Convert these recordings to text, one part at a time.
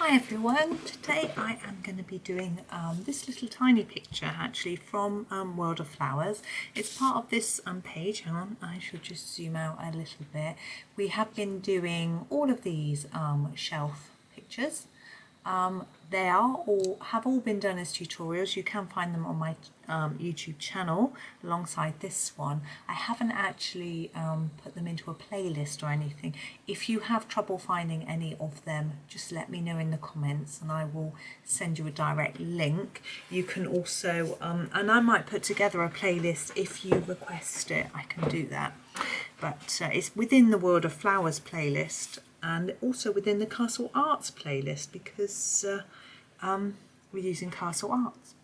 Hi everyone, today I am going to be doing this little tiny picture actually from World of Flowers. It's part of this page. Hang on, I should just zoom out a little bit. We have been doing all of these shelf pictures. They have all been done as tutorials. You can find them on my YouTube channel alongside this one. I haven't actually put them into a playlist or anything. If you have trouble finding any of them, just let me know in the comments and I will send you a direct link. You can also, and I might put together a playlist if you request it, I can do that. But it's within the World of Flowers playlist and also within the Castle Arts playlist because we're using Castle Arts.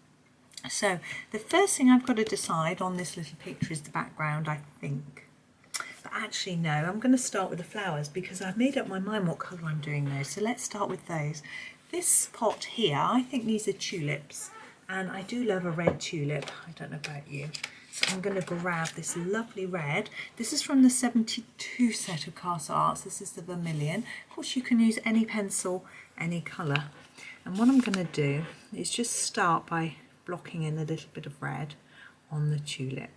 So the first thing I've got to decide on this little picture is the background, I think. But actually no, I'm going to start with the flowers because I've made up my mind what colour I'm doing those. So let's start with those. This pot here, I think these are tulips, and I do love a red tulip. I don't know about you. So I'm going to grab this lovely red. This is from the 72 set of Castle Arts. This is the Vermillion. Of course you can use any pencil, any colour. And what I'm going to do is just start by blocking in a little bit of red on the tulip.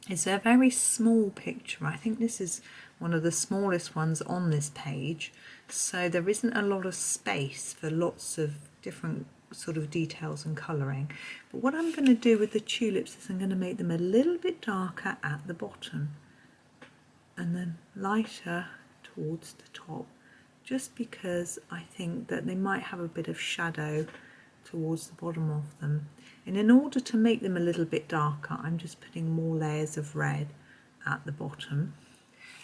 It's a very small picture. I think this is one of the smallest ones on this page. So there isn't a lot of space for lots of different sort of details and colouring. But what I'm going to do with the tulips is I'm going to make them a little bit darker at the bottom and then lighter towards the top, just because I think that they might have a bit of shadow towards the bottom of them. And in order to make them a little bit darker, I'm just putting more layers of red at the bottom.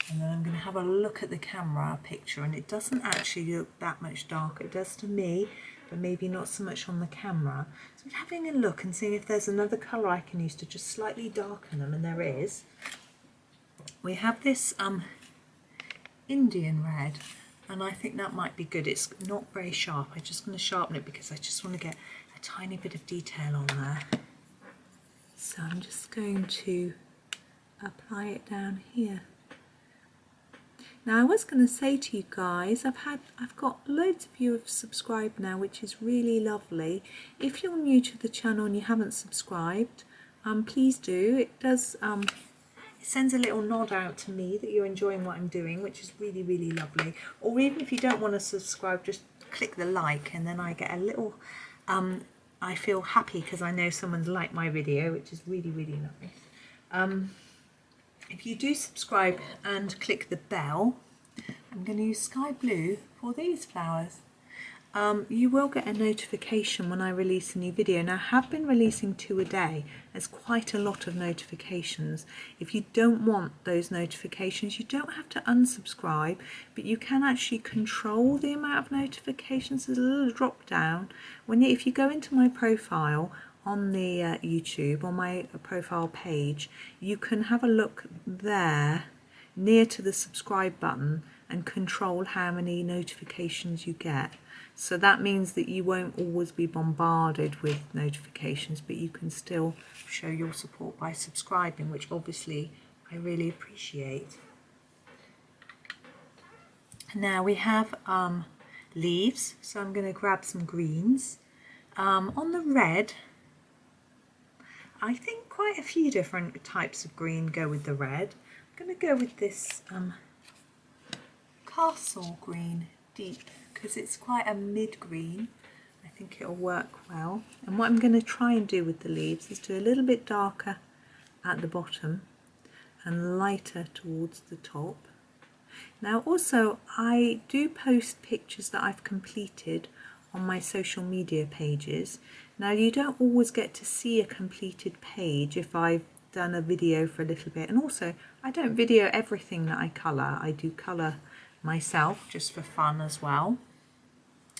And then I'm going to have a look at the camera picture, and it doesn't actually look that much darker. It does to me, but maybe not so much on the camera. So I'm having a look and seeing if there's another colour I can use to just slightly darken them, and there is. We have this Indian red, and I think that might be good. It's not very sharp. I'm just going to sharpen it because I just want to get a tiny bit of detail on there. So I'm just going to apply it down here. Now I was going to say to you guys, I've got loads of you have subscribed now, which is really lovely. If you're new to the channel and you haven't subscribed, please do. It does it sends a little nod out to me that you're enjoying what I'm doing, which is really, really lovely. Or even if you don't want to subscribe, just click the like, and then I get a little I feel happy because I know someone's liked my video, which is really, really nice. If you do subscribe and click the bell, I'm going to use sky blue for these flowers. You will get a notification when I release a new video. Now I have been releasing 2 a day. There's quite a lot of notifications. If you don't want those notifications, you don't have to unsubscribe, but you can actually control the amount of notifications. There's a little drop down. If you go into my profile on the YouTube, on my profile page, you can have a look there near to the subscribe button and control how many notifications you get. So that means that you won't always be bombarded with notifications, but you can still show your support by subscribing, which obviously I really appreciate. Now we have leaves, so I'm going to grab some greens. On the red, I think quite a few different types of green go with the red. I'm going to go with this Castle Green Deep because it's quite a mid-green. I think it'll work well. And what I'm going to try and do with the leaves is do a little bit darker at the bottom and lighter towards the top. Now also I do post pictures that I've completed on my social media pages. Now you don't always get to see a completed page if I've done a video for a little bit, and also I don't video everything that I colour. I do colour myself just for fun as well.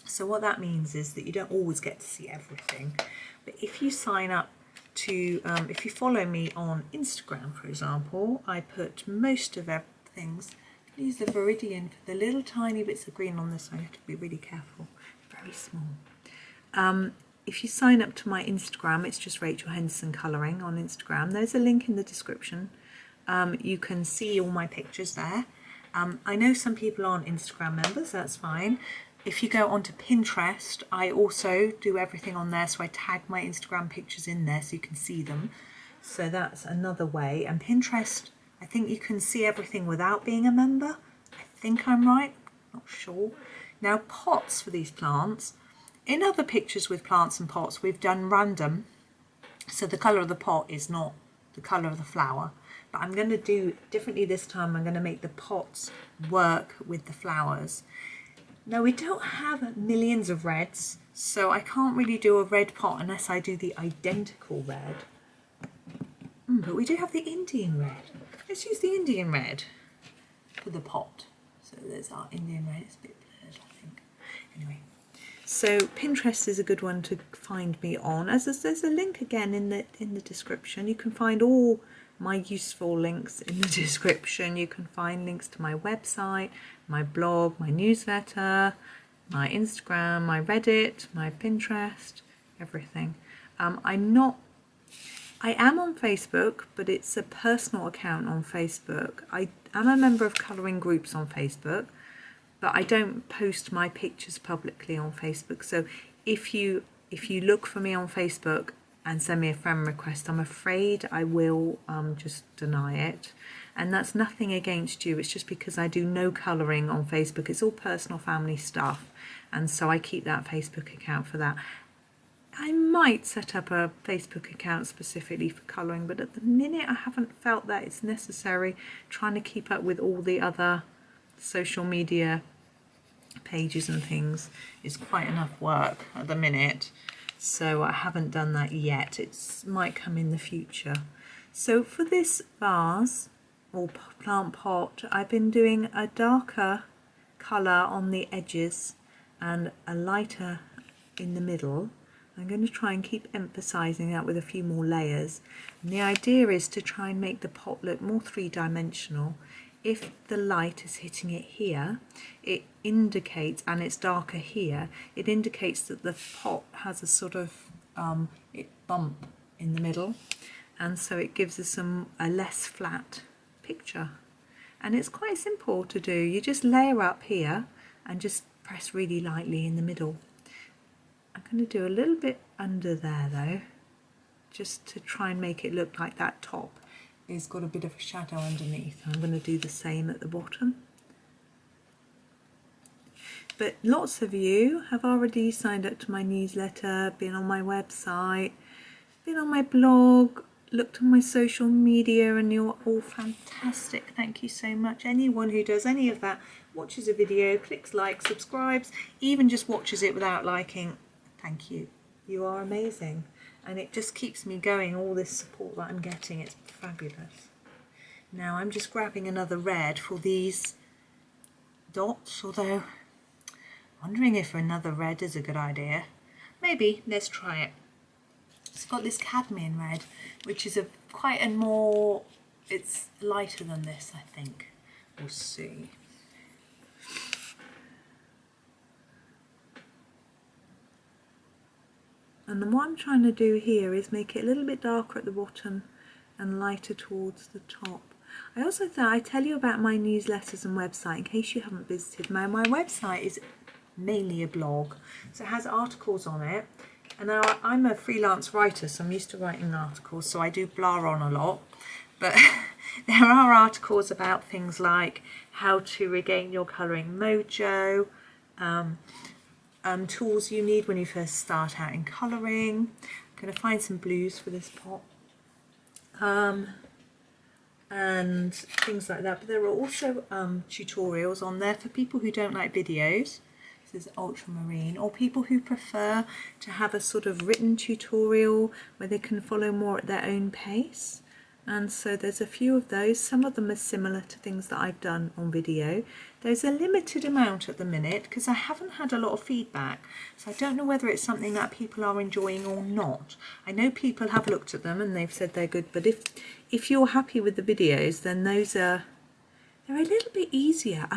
So what that means is that you don't always get to see everything, but if you sign up to, if you follow me on Instagram for example, I put most of things. Use the viridian for the little tiny bits of green on this one. You have to be really careful, very small. If you sign up to my Instagram, it's just Rachel Henderson Colouring on Instagram. There's a link in the description. You can see all my pictures there. I know some people aren't Instagram members, that's fine. If you go onto Pinterest, I also do everything on there, so I tag my Instagram pictures in there so you can see them. So that's another way. And Pinterest, I think you can see everything without being a member. I think I'm right, not sure. Now pots for these plants. In other pictures with plants and pots, we've done random. So the colour of the pot is not the colour of the flower. But I'm going to do differently this time. I'm going to make the pots work with the flowers. Now we don't have millions of reds, so I can't really do a red pot unless I do the identical red. But we do have the Indian red. Let's use the Indian red for the pot. So there's our Indian red. It's a bit blurred, I think. Anyway, so Pinterest is a good one to find me on. As there's a link again in the description. You can find all my useful links in the description. You can find links to my website, my blog, my newsletter, my Instagram, my Reddit, my Pinterest, everything. I am on Facebook, but it's a personal account on Facebook. I am a member of colouring groups on Facebook, but I don't post my pictures publicly on Facebook. So if you look for me on Facebook and send me a friend request, I'm afraid I will just deny it. And that's nothing against you, it's just because I do no colouring on Facebook. It's all personal family stuff, and so I keep that Facebook account for that. I might set up a Facebook account specifically for colouring, but at the minute I haven't felt that it's necessary. Trying to keep up with all the other social media pages and things is quite enough work at the minute, so I haven't done that yet. It might come in the future. So for this vase or plant pot, I've been doing a darker colour on the edges and a lighter in the middle. I'm going to try and keep emphasising that with a few more layers. And the idea is to try and make the pot look more three-dimensional. If the light is hitting it here, it indicates, and it's darker here, it indicates that the pot has a sort of bump in the middle, and so it gives us a less flat picture. And it's quite simple to do. You just layer up here and just press really lightly in the middle. I'm going to do a little bit under there though, just to try and make it look like that top is got a bit of a shadow underneath. I'm going to do the same at the bottom. But lots of you have already signed up to my newsletter, been on my website, been on my blog, looked on my social media, and you're all fantastic. Thank you so much. Anyone who does any of that, watches a video, clicks like, subscribes, even just watches it without liking, thank you. You are amazing. And it just keeps me going, all this support that I'm getting. It's fabulous. Now I'm just grabbing another red for these dots, although I'm wondering if another red is a good idea. Maybe, let's try it. It's got this Cadmium Red, which is quite a more, it's lighter than this, I think. We'll see. And what I'm trying to do here is make it a little bit darker at the bottom and lighter towards the top. I also thought I'd tell you about my newsletters and website in case you haven't visited. My website is mainly a blog, so it has articles on it. And now I'm a freelance writer, so I'm used to writing articles, so I do blah on a lot. But there are articles about things like how to regain your colouring mojo, tools you need when you first start out in colouring. I'm going to find some blues for this pot. And things like that. But there are also tutorials on there for people who don't like videos. This is Ultramarine, or people who prefer to have a sort of written tutorial where they can follow more at their own pace. And so there's a few of those. Some of them are similar to things that I've done on video. There's a limited amount at the minute because I haven't had a lot of feedback, so I don't know whether it's something that people are enjoying or not. I know people have looked at them and they've said they're good, but if you're happy with the videos, then they're a little bit easier.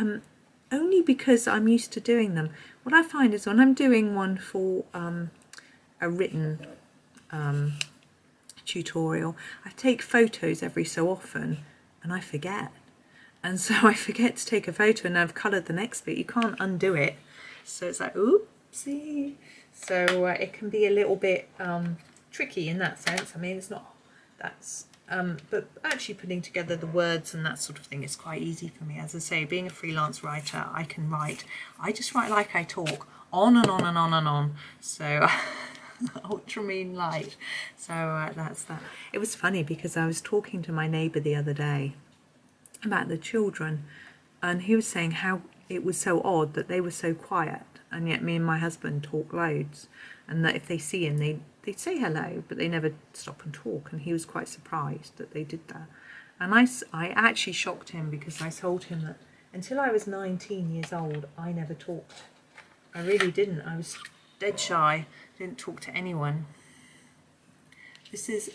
Only because I'm used to doing them. What I find is when I'm doing one for a written tutorial, I take photos every so often and I forget. And so I forget to take a photo and I've coloured the next bit. You can't undo it. So it's like, oopsie. So it can be a little bit tricky in that sense. I mean, it's not, that's, but actually putting together the words and that sort of thing is quite easy for me. As I say, being a freelance writer, I can write, I just write like I talk, on and on and on and on. So Ultramarine Light. So that's that. It was funny because I was talking to my neighbour the other day about the children, and he was saying how it was so odd that they were so quiet, and yet me and my husband talk loads, and that if they see him they'd say hello, but they never stop and talk, and he was quite surprised that they did that. And I actually shocked him because I told him that until I was 19 years old I never talked. I really didn't. I was dead shy, didn't talk to anyone. This is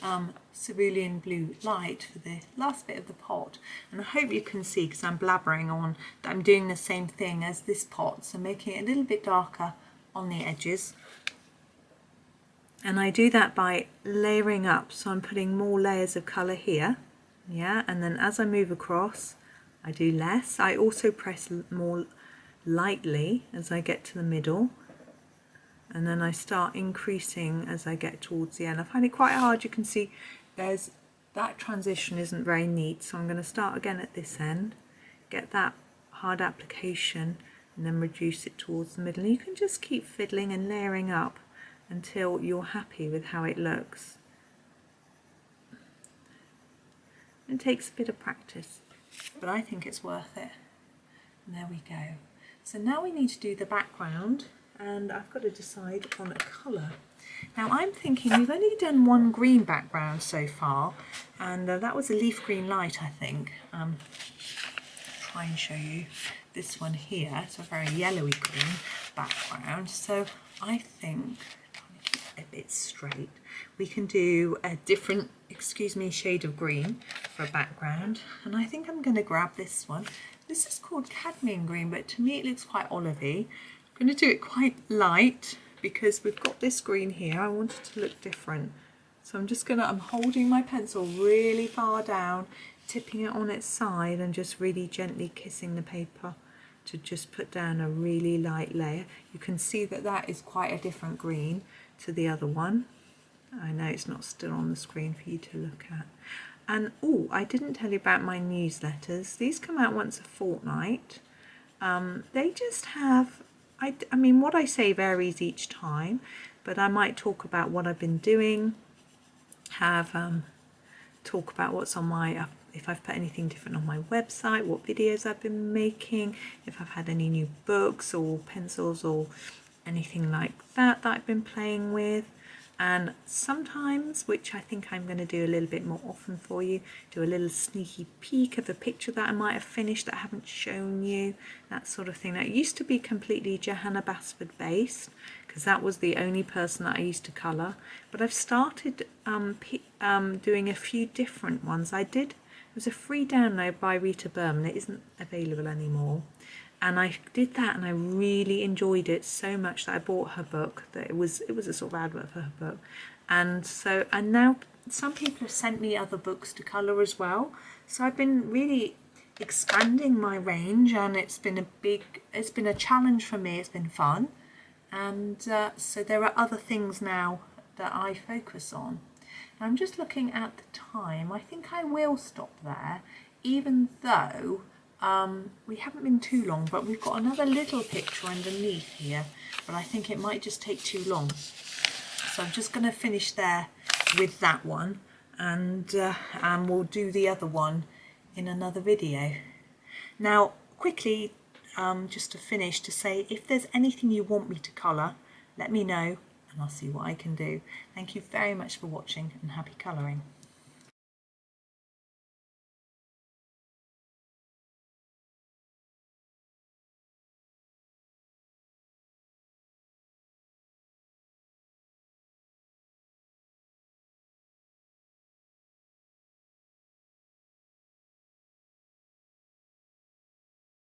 Cerulean Blue Light for the last bit of the pot, and I hope you can see, because I'm blabbering on, that I'm doing the same thing as this pot, so making it a little bit darker on the edges. And I do that by layering up, so I'm putting more layers of colour here, yeah, and then as I move across I do less. I also press more lightly as I get to the middle, and then I start increasing as I get towards the end. I find it quite hard. You can see there's that transition isn't very neat, so I'm going to start again at this end, get that hard application, and then reduce it towards the middle. And you can just keep fiddling and layering up until you're happy with how it looks. It takes a bit of practice, but I think it's worth it. And there we go. So now we need to do the background, and I've got to decide on a colour. Now I'm thinking we've only done one green background so far, and that was a leaf green light, I think. Try and show you this one here. It's a very yellowy green background, so I think, trying to keep it a bit straight, we can do a different, excuse me, shade of green for a background, and I think I'm going to grab this one. This is called Cadmium Green, but to me it looks quite olivey. I'm going to do it quite light because we've got this green here. I want it to look different. So I'm holding my pencil really far down, tipping it on its side and just really gently kissing the paper to just put down a really light layer. You can see that that is quite a different green to the other one. I know it's not still on the screen for you to look at. And oh, I didn't tell you about my newsletters. These come out once a fortnight. They just have, I mean, what I say varies each time, but I might talk about what I've been doing, talk about what's on my, if I've put anything different on my website, what videos I've been making, if I've had any new books or pencils or anything like that that I've been playing with. And sometimes, which I think I'm going to do a little bit more often for you, do a little sneaky peek of a picture that I might have finished that I haven't shown you, that sort of thing. That used to be completely Johanna Basford based, because that was the only person that I used to colour. But I've started doing a few different ones. It was a free download by Rita Berman. It isn't available anymore. And I did that and I really enjoyed it so much that I bought her book. That it was a sort of advert for her book. And now some people have sent me other books to colour as well. So I've been really expanding my range, and it's been a challenge for me. It's been fun. And so there are other things now that I focus on. And I'm just looking at the time. I think I will stop there, even though we haven't been too long, but we've got another little picture underneath here, but I think it might just take too long. So I'm just going to finish there with that one, and we'll do the other one in another video. Now, quickly, just to finish, to say, if there's anything you want me to colour, let me know and I'll see what I can do. Thank you very much for watching, and happy colouring.